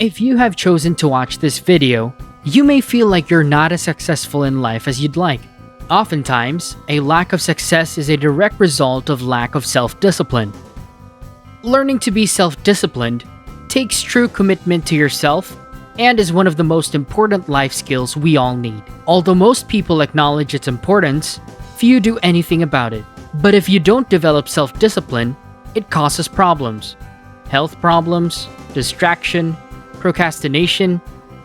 If you have chosen to watch this video, you may feel like you're not as successful in life as you'd like. Oftentimes, a lack of success is a direct result of lack of self-discipline. Learning to be self-disciplined takes true commitment to yourself and is one of the most important life skills we all need. Although most people acknowledge its importance, few do anything about it. But if you don't develop self-discipline, it causes problems. Health problems, distraction, procrastination,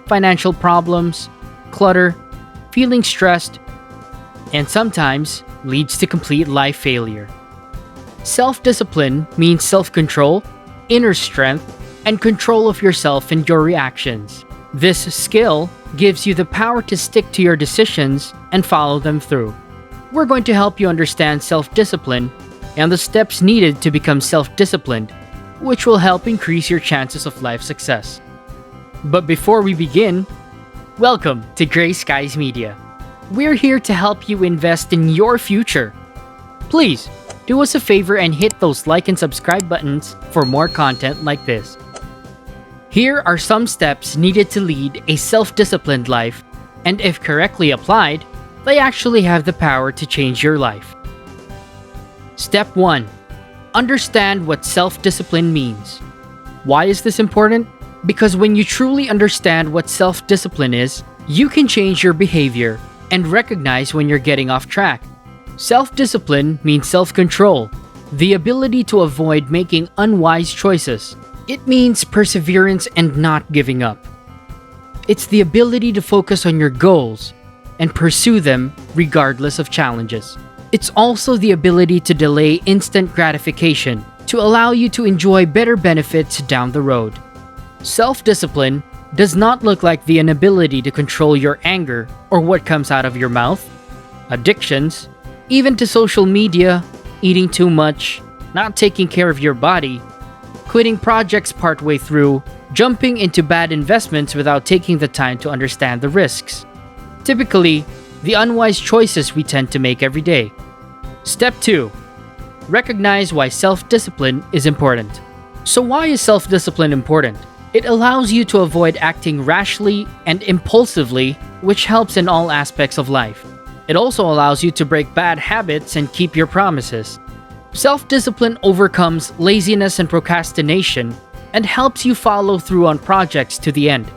financial problems, clutter, feeling stressed, and sometimes leads to complete life failure. Self-discipline means self-control, inner strength, and control of yourself and your reactions. This skill gives you the power to stick to your decisions and follow them through. We're going to help you understand self-discipline and the steps needed to become self-disciplined, which will help increase your chances of life success. But before we begin, welcome to Gray Skies Media. We're here to help you invest in your future. Please, do us a favor and hit those like and subscribe buttons for more content like this. Here are some steps needed to lead a self-disciplined life, and if correctly applied, they actually have the power to change your life. Step 1. Understand what self-discipline means. Why is this important? Because when you truly understand what self-discipline is, you can change your behavior and recognize when you're getting off track. Self-discipline means self-control, the ability to avoid making unwise choices. It means perseverance and not giving up. It's the ability to focus on your goals and pursue them regardless of challenges. It's also the ability to delay instant gratification to allow you to enjoy better benefits down the road. Self-discipline does not look like the inability to control your anger or what comes out of your mouth, addictions, even to social media, eating too much, not taking care of your body, quitting projects partway through, jumping into bad investments without taking the time to understand the risks. Typically, the unwise choices we tend to make every day. Step 2. Recognize why self-discipline is important. So why is self-discipline important? It allows you to avoid acting rashly and impulsively, which helps in all aspects of life. It also allows you to break bad habits and keep your promises. Self-discipline overcomes laziness and procrastination and helps you follow through on projects to the end.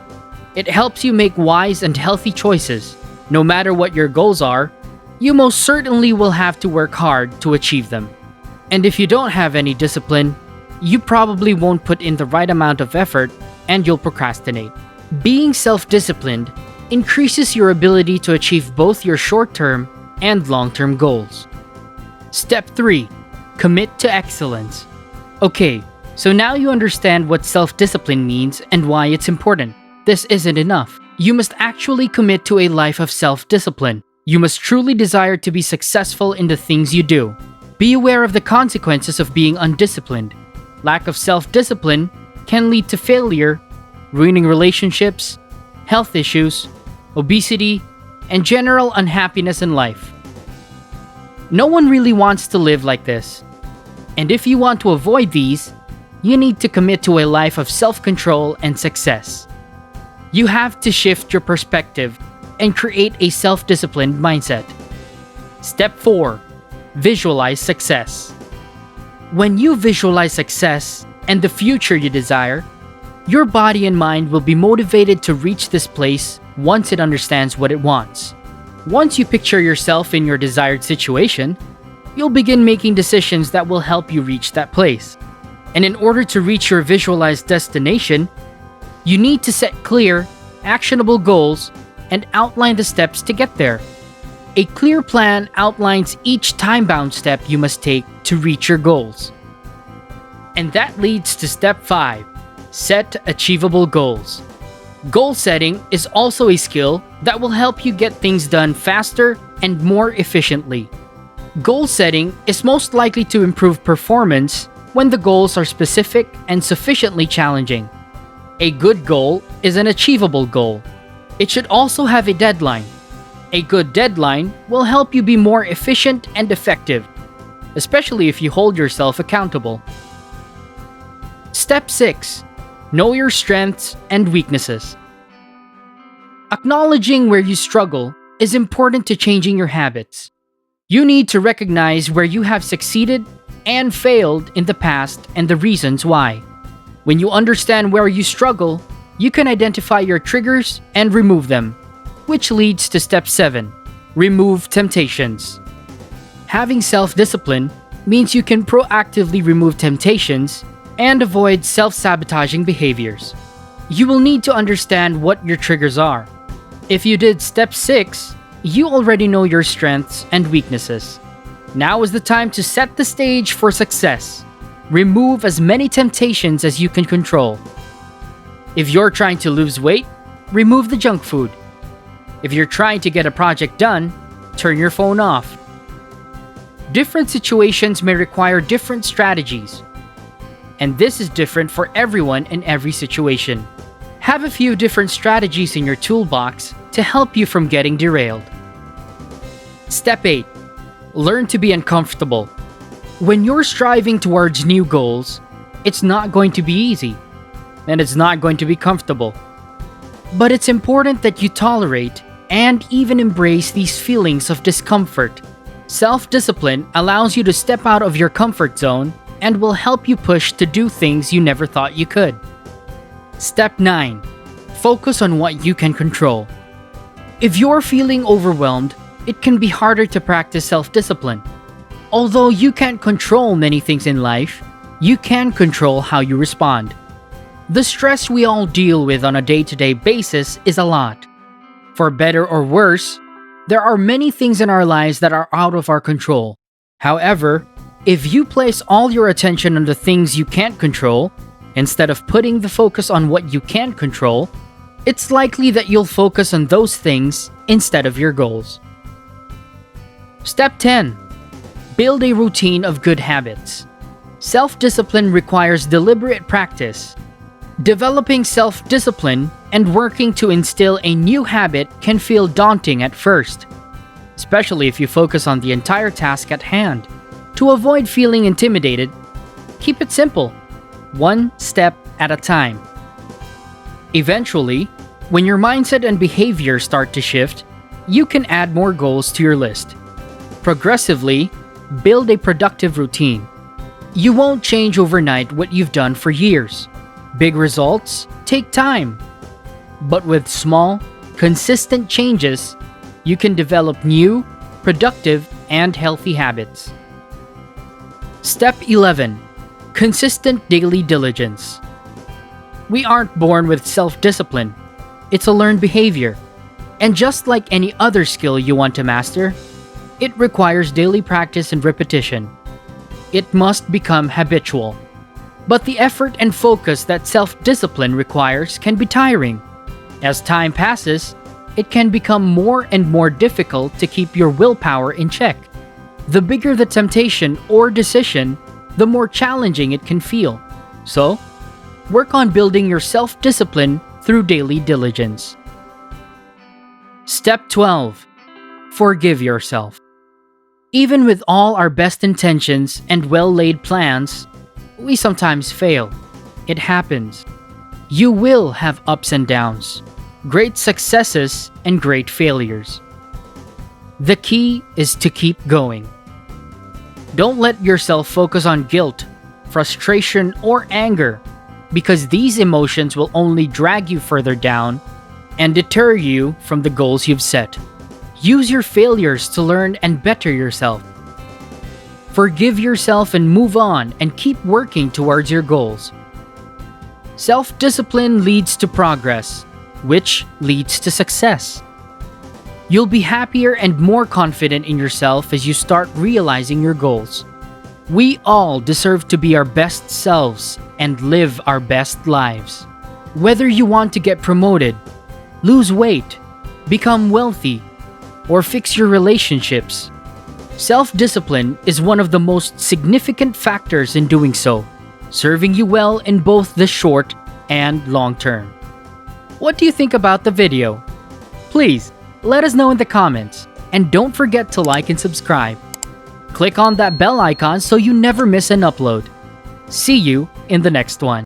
It helps you make wise and healthy choices. No matter what your goals are, you most certainly will have to work hard to achieve them. And if you don't have any discipline, you probably won't put in the right amount of effort and you'll procrastinate. Being self-disciplined increases your ability to achieve both your short-term and long-term goals. Step 3. Commit to excellence. Okay, so now you understand what self-discipline means and why it's important. This isn't enough. You must actually commit to a life of self-discipline. You must truly desire to be successful in the things you do. Be aware of the consequences of being undisciplined. Lack of self-discipline can lead to failure, ruining relationships, health issues, obesity, and general unhappiness in life. No one really wants to live like this. And if you want to avoid these, you need to commit to a life of self-control and success. You have to shift your perspective and create a self-disciplined mindset. Step 4. Visualize success. When you visualize success and the future you desire, your body and mind will be motivated to reach this place once it understands what it wants. Once you picture yourself in your desired situation, you'll begin making decisions that will help you reach that place. And in order to reach your visualized destination, you need to set clear, actionable goals and outline the steps to get there. A clear plan outlines each time-bound step you must take to reach your goals. And that leads to step 5. Set achievable goals. Goal setting is also a skill that will help you get things done faster and more efficiently. Goal setting is most likely to improve performance when the goals are specific and sufficiently challenging. A good goal is an achievable goal. It should also have a deadline. A good deadline will help you be more efficient and effective, especially if you hold yourself accountable. Step 6. Know your strengths and weaknesses. Acknowledging where you struggle is important to changing your habits. You need to recognize where you have succeeded and failed in the past and the reasons why. When you understand where you struggle, you can identify your triggers and remove them, which leads to step 7, remove temptations. Having self-discipline means you can proactively remove temptations and avoid self-sabotaging behaviors. You will need to understand what your triggers are. If you did step 6, you already know your strengths and weaknesses. Now is the time to set the stage for success. Remove as many temptations as you can control. If you're trying to lose weight, remove the junk food. If you're trying to get a project done, turn your phone off. Different situations may require different strategies, and this is different for everyone in every situation. Have a few different strategies in your toolbox to help you from getting derailed. Step 8. Learn to be uncomfortable. When you're striving towards new goals, it's not going to be easy, and it's not going to be comfortable. But it's important that you tolerate and even embrace these feelings of discomfort. Self-discipline allows you to step out of your comfort zone and will help you push to do things you never thought you could. Step 9. Focus on what you can control. If you're feeling overwhelmed, it can be harder to practice self-discipline. Although you can't control many things in life, you can control how you respond. The stress we all deal with on a day-to-day basis is a lot. For better or worse, there are many things in our lives that are out of our control. However, if you place all your attention on the things you can't control, instead of putting the focus on what you can control, it's likely that you'll focus on those things instead of your goals. Step 10. Build a routine of good habits. Self-discipline requires deliberate practice. Developing self-discipline and working to instill a new habit can feel daunting at first, especially if you focus on the entire task at hand. To avoid feeling intimidated, keep it simple, one step at a time. Eventually, when your mindset and behavior start to shift, you can add more goals to your list. Progressively, build a productive routine. You won't change overnight what you've done for years. Big results take time. But with small, consistent changes, you can develop new, productive, and healthy habits. Step 11. Consistent daily diligence. We aren't born with self-discipline. It's a learned behavior. And just like any other skill you want to master, it requires daily practice and repetition. It must become habitual. But the effort and focus that self-discipline requires can be tiring. As time passes, it can become more and more difficult to keep your willpower in check. The bigger the temptation or decision, the more challenging it can feel. So, work on building your self-discipline through daily diligence. Step 12. Forgive yourself. Even with all our best intentions and well-laid plans, we sometimes fail. It happens. You will have ups and downs, great successes and great failures. The key is to keep going. Don't let yourself focus on guilt, frustration, or anger, because these emotions will only drag you further down and deter you from the goals you've set. Use your failures to learn and better yourself. Forgive yourself and move on and keep working towards your goals. Self-discipline leads to progress, which leads to success. You'll be happier and more confident in yourself as you start realizing your goals. We all deserve to be our best selves and live our best lives. Whether you want to get promoted, lose weight, become wealthy, or fix your relationships, self-discipline is one of the most significant factors in doing so, serving you well in both the short and long term. What do you think about the video? Please, let us know in the comments, and don't forget to like and subscribe. Click on that bell icon so you never miss an upload. See you in the next one.